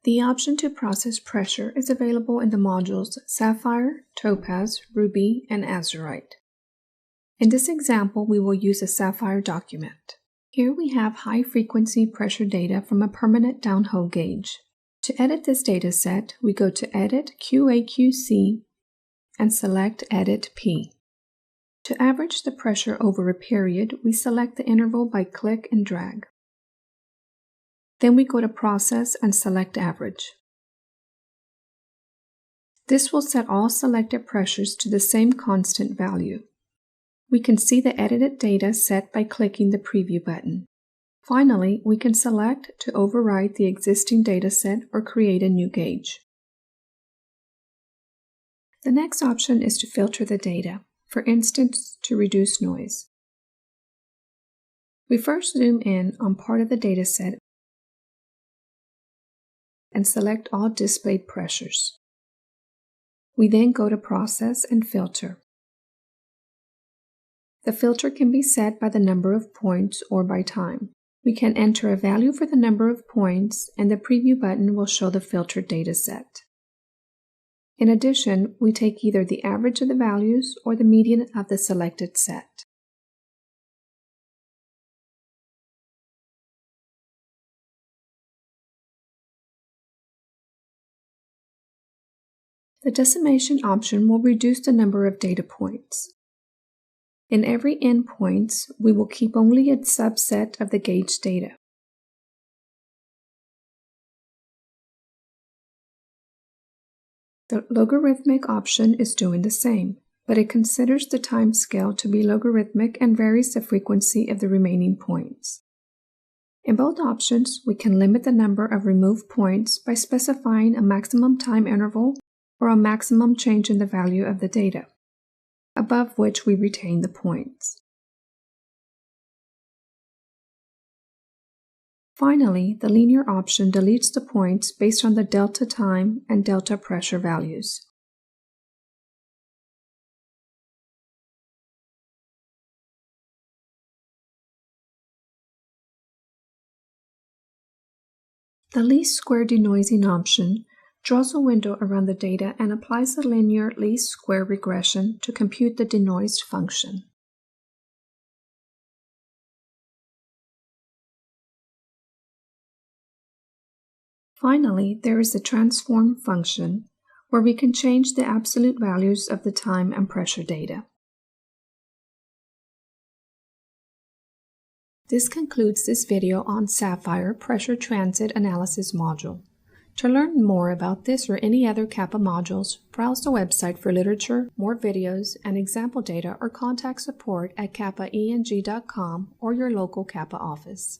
The option to process pressure is available in the modules Sapphire, Topaz, Ruby, and Azurite. In this example, we will use a Sapphire document. Here we have high-frequency pressure data from a permanent downhole gauge. To edit this dataset, we go to Edit QAQC and select Edit P. To average the pressure over a period, we select the interval by click and drag. Then we go to Process and select Average. This will set all selected pressures to the same constant value. We can see the edited data set by clicking the Preview button. Finally, we can select to overwrite the existing dataset or create a new gauge. The next option is to filter the data, for instance, to reduce noise. We first zoom in on part of the dataset and select all displayed pressures. We then go to Process and Filter. The filter can be set by the number of points or by time. We can enter a value for the number of points, and the Preview button will show the filtered dataset. In addition, we take either the average of the values or the median of the selected set. The decimation option will reduce the number of data points. In every endpoints, we will keep only a subset of the gauge data. The logarithmic option is doing the same, but it considers the time scale to be logarithmic and varies the frequency of the remaining points. In both options, we can limit the number of removed points by specifying a maximum time interval or a maximum change in the value of the data, above which we retain the points. Finally, the linear option deletes the points based on the delta time and delta pressure values. The least square denoising option draws a window around the data and applies the linear least square regression to compute the denoised function. Finally, there is the transform function, where we can change the absolute values of the time and pressure data. This concludes this video on Saphir Pressure Transit Analysis module. To learn more about this or any other KAPPA modules, browse the website for literature, more videos, and example data, or contact support at kappaeng.com or your local KAPPA office.